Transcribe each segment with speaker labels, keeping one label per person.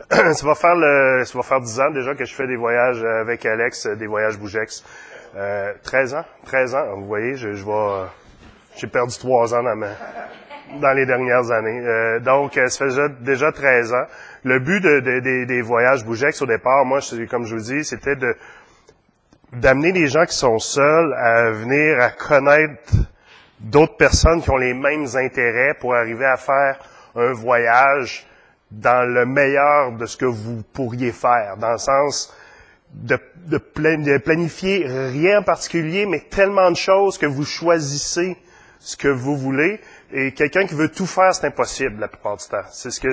Speaker 1: Ça va faire 10 ans déjà que je fais des voyages avec Alex, des voyages Bougex. 13 ans, vous voyez, j'ai perdu 3 ans dans les dernières années. Donc, ça fait déjà 13 ans. Le but des voyages Bougex au départ, moi, comme je vous dis, c'était d'amener les gens qui sont seuls à venir à connaître d'autres personnes qui ont les mêmes intérêts pour arriver à faire un voyage dans le meilleur de ce que vous pourriez faire, dans le sens de planifier rien en particulier, mais tellement de choses que vous choisissez ce que vous voulez. Et quelqu'un qui veut tout faire, c'est impossible la plupart du temps. C'est ce que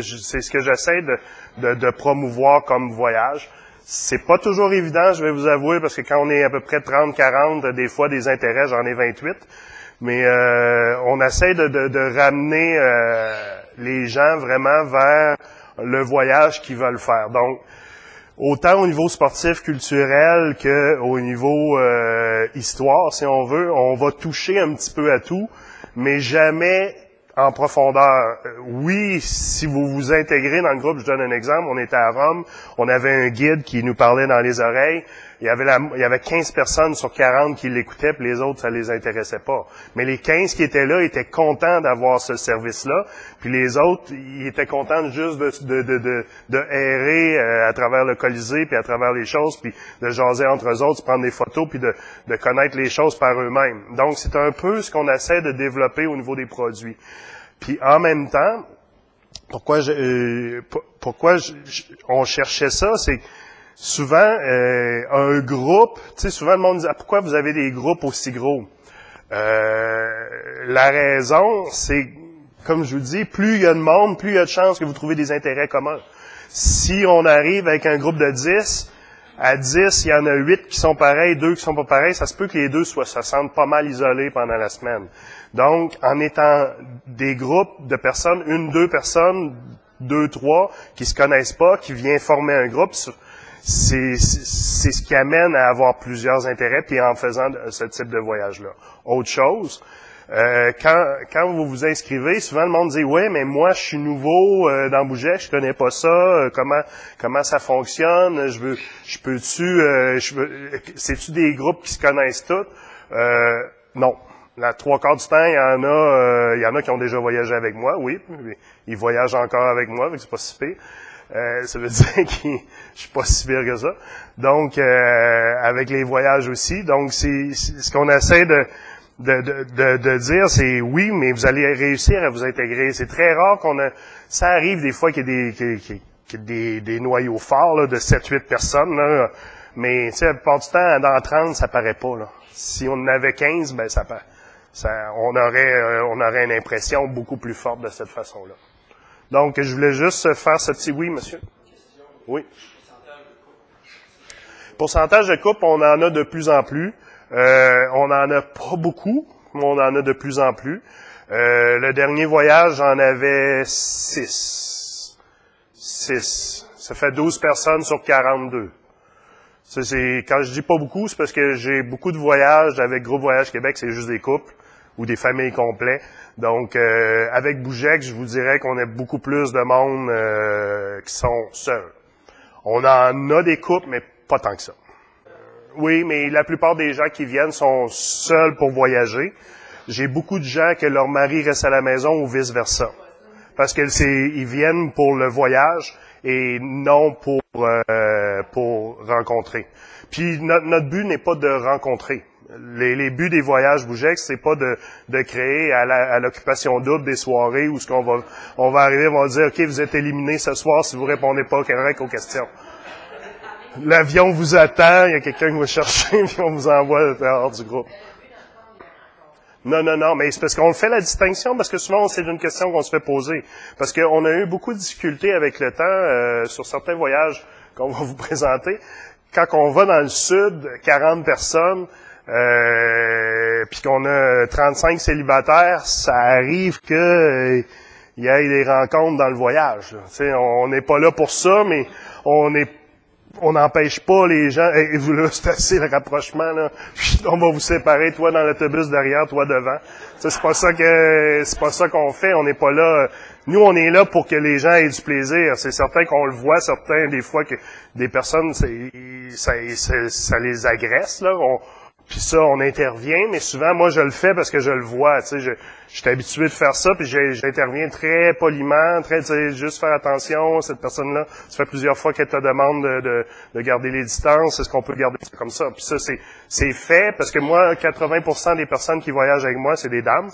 Speaker 1: j'essaie de promouvoir comme voyage. C'est pas toujours évident, je vais vous avouer, parce que quand on est à peu près 30-40, des fois des intérêts, j'en ai 28. Mais on essaie de ramener les gens vraiment vers le voyage qu'ils veulent faire. Donc, autant au niveau sportif, culturel, que au niveau histoire, si on veut, on va toucher un petit peu à tout, mais jamais en profondeur. Oui, si vous vous intégrez dans le groupe, je donne un exemple, on était à Rome, on avait un guide qui nous parlait dans les oreilles, il y avait 15 personnes sur 40 qui l'écoutaient, puis les autres, ça les intéressait pas. Mais les 15 qui étaient là étaient contents d'avoir ce service-là, puis les autres, ils étaient contents juste de errer à travers le Colisée, puis à travers les choses, puis de jaser entre eux autres, de prendre des photos, puis de connaître les choses par eux-mêmes. Donc, c'est un peu ce qu'on essaie de développer au niveau des produits. Puis en même temps, pourquoi on cherchait ça, c'est souvent un groupe, tu sais, souvent le monde dit pourquoi vous avez des groupes aussi gros? La raison, c'est, comme je vous dis, plus il y a de monde, plus il y a de chances que vous trouvez des intérêts communs. Si on arrive avec un groupe de 10, à 10, il y en a 8 qui sont pareils, 2 qui sont pas pareils, ça se peut que les deux se sentent pas mal isolés pendant la semaine. Donc, en étant des groupes de personnes, 1-2 personnes, 2-3, qui se connaissent pas, qui viennent former un groupe, c'est ce qui amène à avoir plusieurs intérêts, puis en faisant ce type de voyage-là. Autre chose, quand vous vous inscrivez, souvent le monde dit ouais, mais moi je suis nouveau dans Bougex, je connais pas ça, comment ça fonctionne, c'est-tu des groupes qui se connaissent tous? Non. La 3/4 du temps, il y en a qui ont déjà voyagé avec moi, oui, ils voyagent encore avec moi, donc c'est pas si pire. Ça veut dire que je suis pas si pire que ça. Donc, avec les voyages aussi. Donc, c'est ce qu'on essaie de dire, c'est oui, mais vous allez réussir à vous intégrer. C'est très rare ça arrive des fois qu'il y ait des noyaux forts, là, de 7-8 personnes, là. Mais, tu sais, la plupart du temps, dans 30, ça paraît pas, là. Si on en avait 15, ben, on aurait une impression beaucoup plus forte de cette façon-là. Donc, je voulais juste faire ce petit... Oui, monsieur? Oui. Pourcentage de couple, on en a de plus en plus. On n'en a pas beaucoup, mais on en a de plus en plus. Le dernier voyage, j'en avais 6. Ça fait 12 personnes sur 42. Quand je dis pas beaucoup, c'est parce que j'ai beaucoup de voyages avec Groupe Voyage Québec, c'est juste des couples ou des familles complets. Donc, avec Bougex, je vous dirais qu'on a beaucoup plus de monde qui sont seuls. On en a des couples, mais pas tant que ça. Oui, mais la plupart des gens qui viennent sont seuls pour voyager. J'ai beaucoup de gens que leur mari reste à la maison ou vice-versa. Parce qu'ils viennent pour le voyage et non pour rencontrer. Puis notre but n'est pas de rencontrer. Les buts des voyages Bougex, c'est pas de créer à l'occupation double des soirées où on va arriver, on va dire OK, vous êtes éliminés ce soir si vous répondez pas correct aux questions. L'avion vous attend, il y a quelqu'un qui va chercher, puis on vous envoie hors du groupe. Non, mais c'est parce qu'on fait la distinction, parce que souvent, c'est une question qu'on se fait poser. Parce qu'on a eu beaucoup de difficultés avec le temps sur certains voyages qu'on va vous présenter. Quand on va dans le sud, 40 personnes, puis qu'on a 35 célibataires, ça arrive que il y ait des rencontres dans le voyage. On n'est pas là pour ça, mais on est on n'empêche pas les gens, et vous là, c'est assez le rapprochement, là. On va vous séparer, toi dans l'autobus derrière, toi devant. Ça, c'est pas ça qu'on fait. On n'est pas là. Nous, on est là pour que les gens aient du plaisir. C'est certain qu'on le voit, certains, des fois, que des personnes, ça les agresse, là. Puis ça, on intervient, mais souvent, moi, je le fais parce que je le vois, tu sais, je suis habitué de faire ça, puis j'interviens très poliment, tu sais, juste faire attention, cette personne-là, ça fait plusieurs fois qu'elle te demande de garder les distances, est-ce qu'on peut garder ça comme ça? Puis ça, c'est fait, parce que moi, 80% des personnes qui voyagent avec moi, c'est des dames,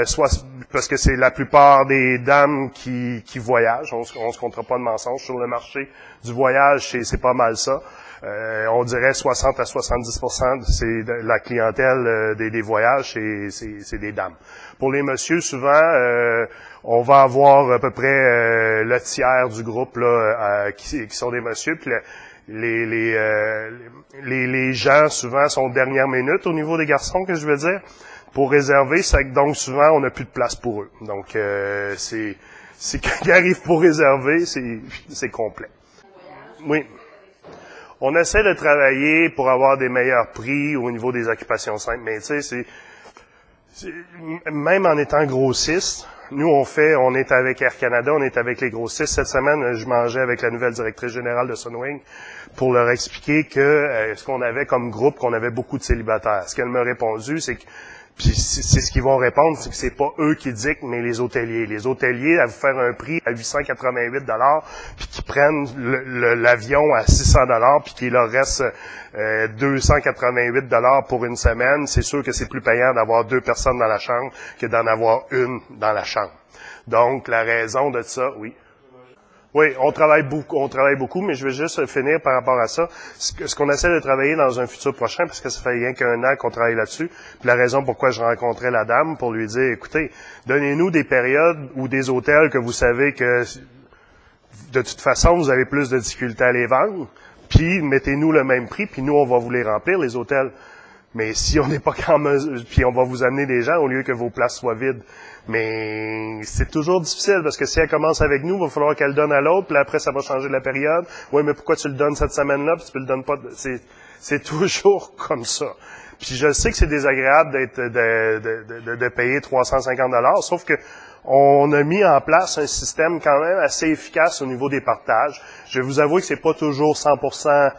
Speaker 1: soit parce que c'est la plupart des dames qui voyagent, on se comptera pas de mensonges, sur le marché du voyage, c'est pas mal ça. On dirait 60 à 70%, c'est la clientèle des voyages, c'est des dames. Pour les messieurs, souvent, on va avoir à peu près le tiers du groupe là qui sont des messieurs. Puis les gens souvent sont dernière minute au niveau des garçons, que je veux dire, pour réserver. Donc souvent on n'a plus de place pour eux. Donc c'est quand ils arrivent pour réserver, c'est complet. Oui. On essaie de travailler pour avoir des meilleurs prix au niveau des occupations simples, mais tu sais, même en étant grossiste, nous on est avec Air Canada, on est avec les grossistes. Cette semaine, je mangeais avec la nouvelle directrice générale de Sunwing pour leur expliquer que ce qu'on avait comme groupe, qu'on avait beaucoup de célibataires. Ce qu'elle m'a répondu, c'est que puis c'est ce qu'ils vont répondre, c'est que c'est pas eux qui dictent, mais les hôteliers. Les hôteliers, à vous faire un prix à 888 $, puis qui prennent l'avion à 600 $, puis qu'il leur reste 288 $ pour une semaine, c'est sûr que c'est plus payant d'avoir 2 personnes dans la chambre que d'en avoir une dans la chambre. Donc, la raison de ça, oui. Oui, on travaille beaucoup, mais je vais juste finir par rapport à ça. Ce qu'on essaie de travailler dans un futur prochain, parce que ça fait rien qu'un an qu'on travaille là-dessus, puis la raison pourquoi je rencontrais la dame, pour lui dire, écoutez, donnez-nous des périodes ou des hôtels que vous savez que, de toute façon, vous avez plus de difficultés à les vendre, puis mettez-nous le même prix, puis nous, on va vous les remplir, les hôtels. Mais si on n'est pas en mesure, puis on va vous amener des gens au lieu que vos places soient vides. Mais c'est toujours difficile parce que si elle commence avec nous, il va falloir qu'elle donne à l'autre, puis après ça va changer la période. Oui, mais pourquoi tu le donnes cette semaine-là, puis tu le donnes pas? C'est toujours comme ça. Puis je sais que c'est désagréable de payer 350 $, sauf que on a mis en place un système quand même assez efficace au niveau des partages. Je vais vous avouer que c'est pas toujours 100%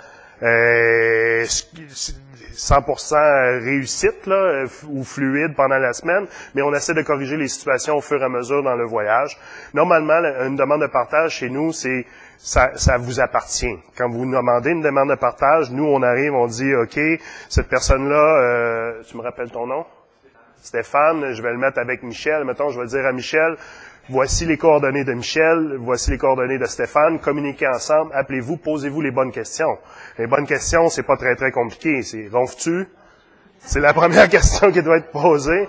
Speaker 1: réussite là, ou fluide pendant la semaine, mais on essaie de corriger les situations au fur et à mesure dans le voyage. Normalement, une demande de partage chez nous, ça vous appartient. Quand vous nous demandez une demande de partage, nous, on arrive, on dit, OK, cette personne-là, tu me rappelles ton nom? Stéphane, je vais le mettre avec Michel. Mettons, je vais dire à Michel, voici les coordonnées de Michel, voici les coordonnées de Stéphane, communiquez ensemble, appelez-vous, posez-vous les bonnes questions. Les bonnes questions, c'est pas très, très compliqué. C'est, ronfles-tu? C'est la première question qui doit être posée.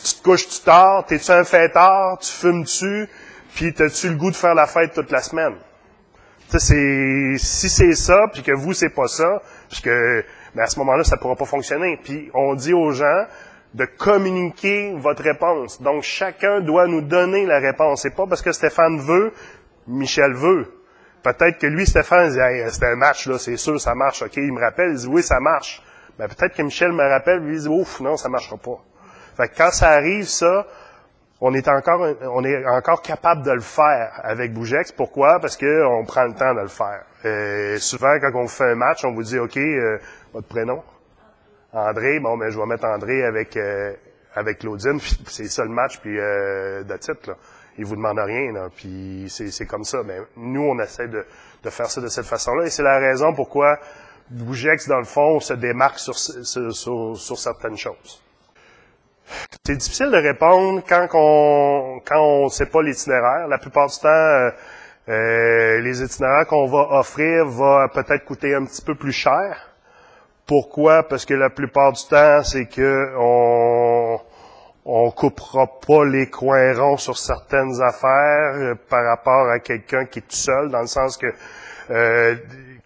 Speaker 1: Tu te couches-tu tard? T'es-tu un fêtard? Tu fumes-tu? Puis t'as-tu le goût de faire la fête toute la semaine? Tu sais, si c'est ça, puis que vous, c'est pas ça, puis que, à ce moment-là, ça pourra pas fonctionner. Puis on dit aux gens de communiquer votre réponse. Donc, chacun doit nous donner la réponse. C'est pas parce que Stéphane veut, Michel veut. Peut-être que lui, Stéphane, dit, hey, c'est un match, là, c'est sûr, ça marche. OK, il me rappelle, il dit, oui, ça marche. Ben, peut-être que Michel me rappelle, lui, il dit, ouf, non, ça marchera pas. Fait que quand ça arrive, ça, on est encore capable de le faire avec Bougex. Pourquoi? Parce que on prend le temps de le faire. Souvent, quand on fait un match, on vous dit, OK, votre prénom? André, bon, ben, je vais mettre André avec Claudine, puis c'est ça le match, puis that's it, là. Il vous demande rien, là, puis c'est comme ça. Mais nous, on essaie de faire ça de cette façon-là, et c'est la raison pourquoi Bougex, dans le fond, se démarque sur certaines choses. C'est difficile de répondre quand on sait pas l'itinéraire. La plupart du temps, les itinéraires qu'on va offrir vont peut-être coûter un petit peu plus cher. Pourquoi? Parce que la plupart du temps, c'est que on coupera pas les coins ronds sur certaines affaires par rapport à quelqu'un qui est tout seul, dans le sens que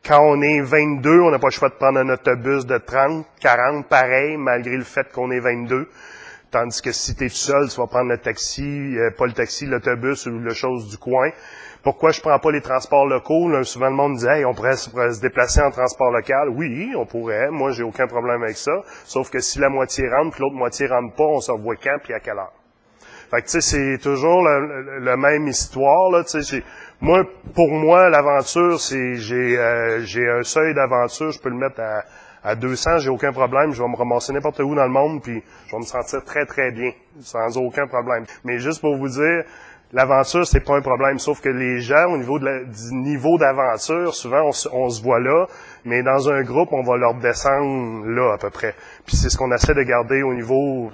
Speaker 1: quand on est 22, on n'a pas le choix de prendre un autobus de 30, 40, pareil, malgré le fait qu'on est 22. Tandis que si tu es tout seul, tu vas prendre le taxi, pas le taxi, l'autobus ou le chose du coin. Pourquoi je prends pas les transports locaux? Là, souvent, le monde dit, hey, on pourrait se déplacer en transport local. Oui, on pourrait. Moi, j'ai aucun problème avec ça. Sauf que si la moitié rentre, puis l'autre moitié rentre pas, on se revoit quand, puis à quelle heure. Fait que, tu sais, c'est toujours la même histoire, là. Tu sais, moi, pour moi, l'aventure, c'est, j'ai un seuil d'aventure, je peux le mettre à 200, j'ai aucun problème. Je vais me ramasser n'importe où dans le monde, puis je vais me sentir très, très bien, sans aucun problème. Mais juste pour vous dire, l'aventure, c'est pas un problème, sauf que les gens, au niveau du niveau d'aventure, souvent, on se voit là, mais dans un groupe, on va leur descendre là, à peu près. Puis c'est ce qu'on essaie de garder au niveau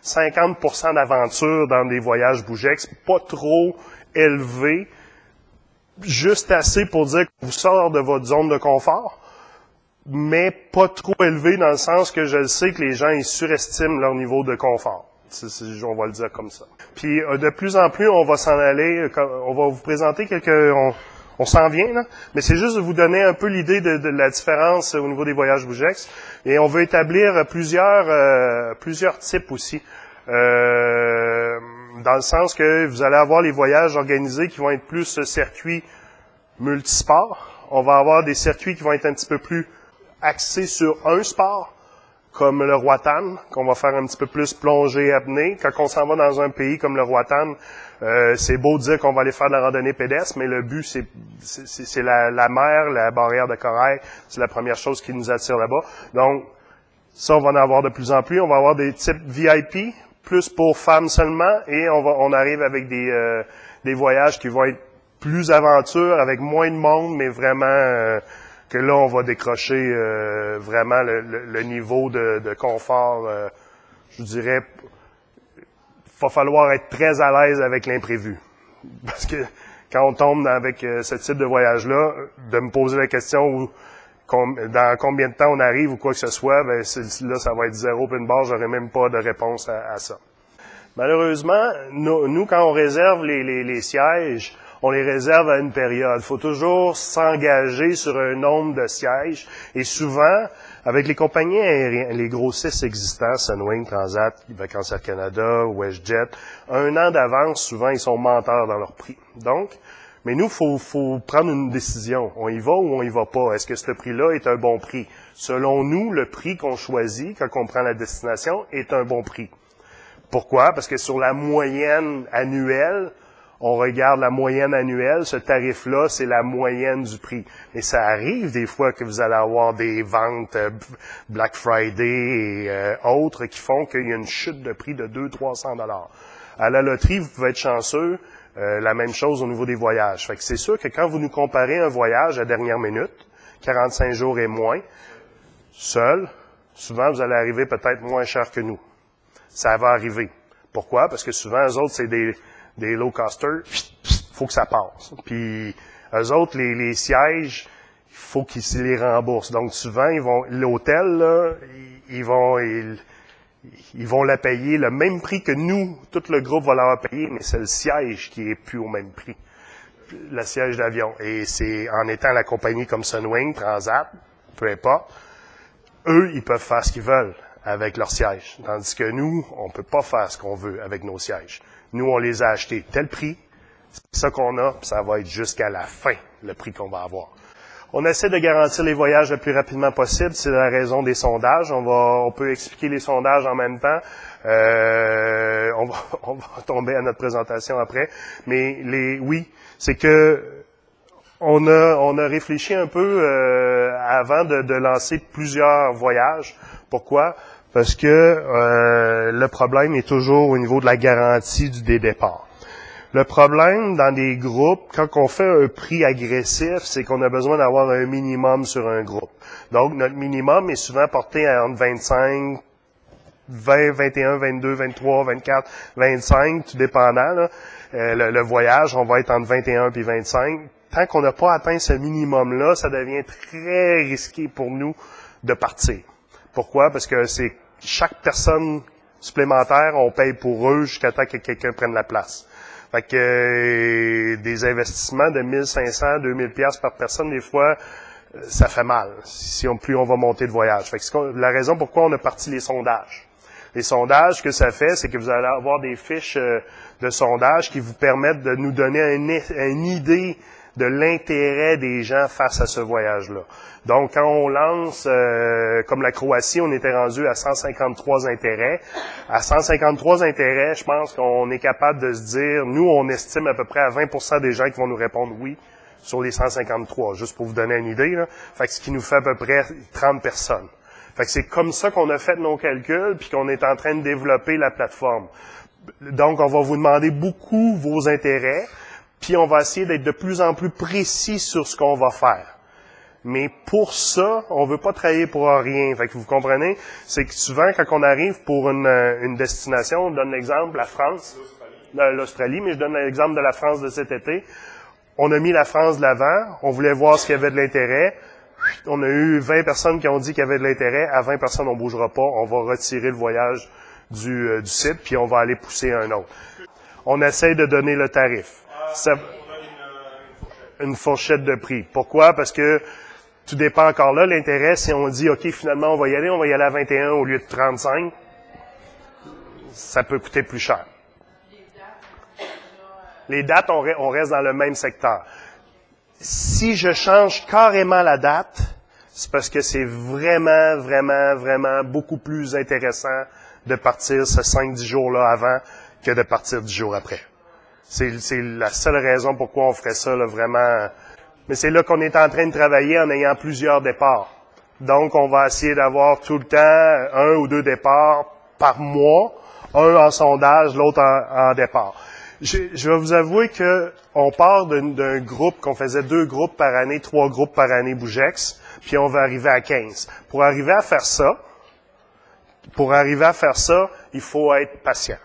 Speaker 1: 50% d'aventure dans des voyages Bougex, pas trop élevé, juste assez pour dire qu'on vous sort de votre zone de confort, mais pas trop élevé dans le sens que je le sais que les gens, ils surestiment leur niveau de confort. On va le dire comme ça. Puis de plus en plus, on va s'en aller, on va vous présenter on s'en vient, là, mais c'est juste de vous donner un peu l'idée de la différence au niveau des voyages Bougex. Et on veut établir plusieurs types aussi. Dans le sens que vous allez avoir les voyages organisés qui vont être plus circuits multisports. On va avoir des circuits qui vont être un petit peu plus axés sur un sport, comme le Roatan, qu'on va faire un petit peu plus plongée apnée. Quand on s'en va dans un pays comme le Roatan, c'est beau de dire qu'on va aller faire de la randonnée pédestre, mais le but, c'est la mer, la barrière de corail. C'est la première chose qui nous attire là-bas. Donc, ça, on va en avoir de plus en plus. On va avoir des types VIP, plus pour femmes seulement, et on arrive avec des voyages qui vont être plus aventure, avec moins de monde, mais vraiment que là, on va décrocher vraiment le niveau de confort. Je dirais, va falloir être très à l'aise avec l'imprévu. Parce que quand on tombe avec ce type de voyage-là, de me poser la question dans combien de temps on arrive ou quoi que ce soit, ben là, ça va être 0 puis une barre, j'aurai même pas de réponse à ça. Malheureusement, nous, quand on réserve les sièges, on les réserve à une période. Il faut toujours s'engager sur un nombre de sièges. Et souvent, avec les compagnies aériennes, les gros 6 existants, Sunwing, Transat, Vacances Air Canada, WestJet, un an d'avance, souvent, ils sont menteurs dans leur prix. Donc, mais nous, faut prendre une décision. On y va ou on y va pas? Est-ce que ce prix-là est un bon prix? Selon nous, le prix qu'on choisit quand on prend la destination est un bon prix. Pourquoi? Parce que sur la moyenne annuelle, on regarde la moyenne annuelle, ce tarif-là, c'est la moyenne du prix. Et ça arrive des fois que vous allez avoir des ventes Black Friday et autres qui font qu'il y a une chute de prix de 200-300 $. À la loterie, vous pouvez être chanceux, la même chose au niveau des voyages. Fait que c'est sûr que quand vous nous comparez un voyage à dernière minute, 45 jours et moins, seul, souvent vous allez arriver peut-être moins cher que nous. Ça va arriver. Pourquoi? Parce que souvent, eux autres, c'est des low-costers, faut que ça passe. Puis, eux autres, les sièges, il faut qu'ils se les remboursent. Donc, souvent, l'hôtel, là, ils vont la payer le même prix que nous, tout le groupe va l'avoir payé, mais c'est le siège qui est plus au même prix. Le siège d'avion. Et c'est, en étant la compagnie comme Sunwing, Transat, peu importe, eux, ils peuvent faire ce qu'ils veulent avec leurs sièges. Tandis que nous, on peut pas faire ce qu'on veut avec nos sièges. Nous, on les a achetés tel prix, c'est ça qu'on a, puis ça va être jusqu'à la fin, le prix qu'on va avoir. On essaie de garantir les voyages le plus rapidement possible, c'est la raison des sondages. On peut expliquer les sondages en même temps. On va tomber à notre présentation après. Mais oui, c'est que on a réfléchi un peu avant de lancer plusieurs voyages. Pourquoi? Parce que le problème est toujours au niveau de la garantie des départs. Le problème dans des groupes, quand on fait un prix agressif, c'est qu'on a besoin d'avoir un minimum sur un groupe. Donc, notre minimum est souvent porté à entre 25, 20, 21, 22, 23, 24, 25, tout dépendant. Là. Le voyage, on va être entre 21 et 25. Tant qu'on n'a pas atteint ce minimum-là, ça devient très risqué pour nous de partir. Pourquoi? Parce que c'est chaque personne supplémentaire, on paye pour eux jusqu'à temps que quelqu'un prenne la place. Fait que des investissements de 1500, 2000 pièces par personne, des fois, ça fait mal. Plus on va monter de voyage. Fait que c'est la raison pourquoi on a parti les sondages. Les sondages, ce que ça fait, c'est que vous allez avoir des fiches de sondage qui vous permettent de nous donner une idée de l'intérêt des gens face à ce voyage-là. Donc, quand on lance, comme la Croatie, on était rendu à 153 intérêts. À 153 intérêts, je pense qu'on est capable de se dire, nous, on estime à peu près à 20% des gens qui vont nous répondre oui sur les 153, juste pour vous donner une idée, là. Fait que ce qui nous fait à peu près 30 personnes. Fait que c'est comme ça qu'on a fait nos calculs, puis qu'on est en train de développer la plateforme. Donc, on va vous demander beaucoup vos intérêts, puis on va essayer d'être de plus en plus précis sur ce qu'on va faire. Mais pour ça, on veut pas travailler pour rien. Fait que vous comprenez, c'est que souvent, quand on arrive pour une destination, on donne l'exemple, la France, l'Australie, mais je donne l'exemple de la France de cet été. On a mis la France de l'avant, on voulait voir s'il y avait de l'intérêt. On a eu 20 personnes qui ont dit qu'il y avait de l'intérêt. À 20 personnes, on bougera pas. On va retirer le voyage du site, puis on va aller pousser un autre. On essaie de donner le tarif. Ça, une fourchette de prix. Pourquoi? Parce que tout dépend encore là. L'intérêt, si on dit, OK, finalement, on va y aller à 21 au lieu de 35, ça peut coûter plus cher. Les dates, on reste dans le même secteur. Si je change carrément la date, c'est parce que c'est vraiment, vraiment, vraiment beaucoup plus intéressant de partir ce 5-10 jours-là avant que de partir 10 jours après. C'est la seule raison pourquoi on ferait ça, là, vraiment. Mais c'est là qu'on est en train de travailler en ayant plusieurs départs. Donc, on va essayer d'avoir tout le temps 1 ou 2 départs par mois, un en sondage, l'autre en départ. Je vais vous avouer que on part d'un groupe, qu'on faisait 2 groupes par année, 3 groupes par année Bougex, puis on va arriver à 15. Pour arriver à faire ça, il faut être patient.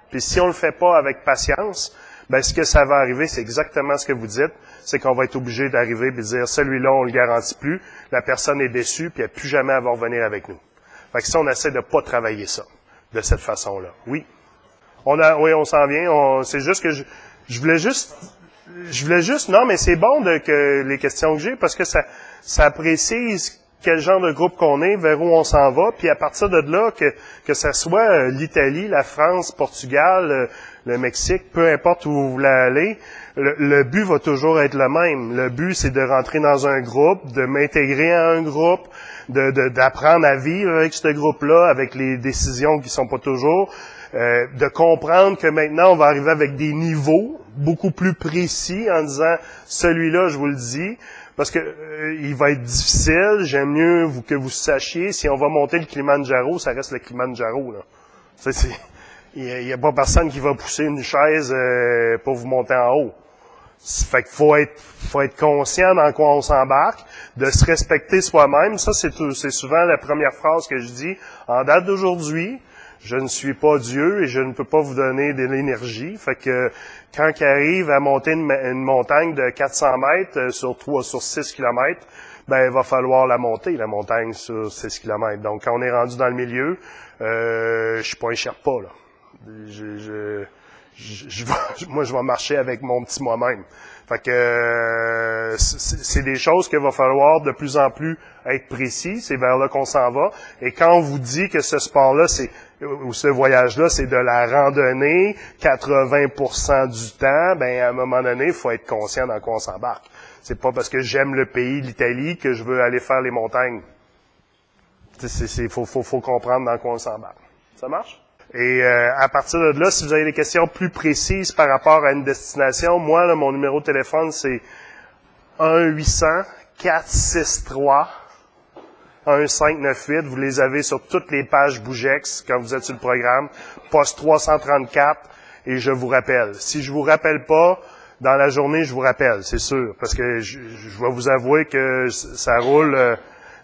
Speaker 1: Puis si on le fait pas avec patience, ben ce que ça va arriver, c'est exactement ce que vous dites, c'est qu'on va être obligé d'arriver et de dire celui-là, on le garantit plus, la personne est déçue, puis elle ne plus jamais avoir revenir avec nous. Fait que si on essaie de pas travailler ça de cette façon-là. Oui. Oui, on s'en vient. C'est juste que je voulais juste, non, mais c'est bon que les questions que j'ai parce que ça précise quel genre de groupe qu'on est, vers où on s'en va, puis à partir de là, que ça soit l'Italie, la France, Portugal, le Mexique, peu importe où vous voulez aller, le but va toujours être le même. Le but, c'est de rentrer dans un groupe, de m'intégrer à un groupe, d'apprendre à vivre avec ce groupe-là, avec les décisions qui sont pas toujours, de comprendre que maintenant, on va arriver avec des niveaux beaucoup plus précis en disant, celui-là, je vous le dis, parce que il va être difficile, j'aime mieux que vous sachiez, si on va monter le Kilimanjaro, ça reste le Kilimanjaro, là. Il y a pas personne qui va pousser une chaise pour vous monter en haut. Fait qu'il faut être conscient dans quoi on s'embarque, de se respecter soi-même. Ça, c'est souvent la première phrase que je dis. En date d'aujourd'hui, je ne suis pas Dieu et je ne peux pas vous donner de l'énergie. Fait que quand il arrive à monter une montagne de 400 mètres sur 6 kilomètres, ben il va falloir la monter, la montagne sur 6 kilomètres. Donc, quand on est rendu dans le milieu, je suis pas un Sherpa, là. Moi, je vais marcher avec mon petit moi-même. Fait que c'est des choses qu'il va falloir de plus en plus être précis. C'est vers là qu'on s'en va. Et quand on vous dit que ce sport-là, ou ce voyage-là, c'est de la randonnée, 80% du temps, ben à un moment donné, il faut être conscient dans quoi on s'embarque. C'est pas parce que j'aime le pays, l'Italie, que je veux aller faire les montagnes. Faut comprendre dans quoi on s'embarque. Ça marche? Et à partir de là, si vous avez des questions plus précises par rapport à une destination, moi, là, mon numéro de téléphone, c'est 1-800-463-1598. Vous les avez sur toutes les pages Bougex quand vous êtes sur le programme. Poste 334 et je vous rappelle. Si je vous rappelle pas, dans la journée, je vous rappelle, c'est sûr. Parce que je vais vous avouer que ça roule...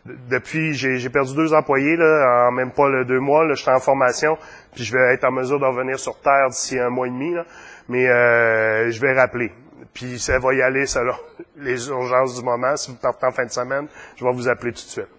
Speaker 1: Depuis, j'ai perdu 2 employés, là, en même pas 2 mois, là, j'étais en formation, puis je vais être en mesure de revenir sur Terre d'ici 1 mois et demi, là, mais je vais rappeler. Puis ça va y aller selon les urgences du moment. Si vous partez en fin de semaine, je vais vous appeler tout de suite.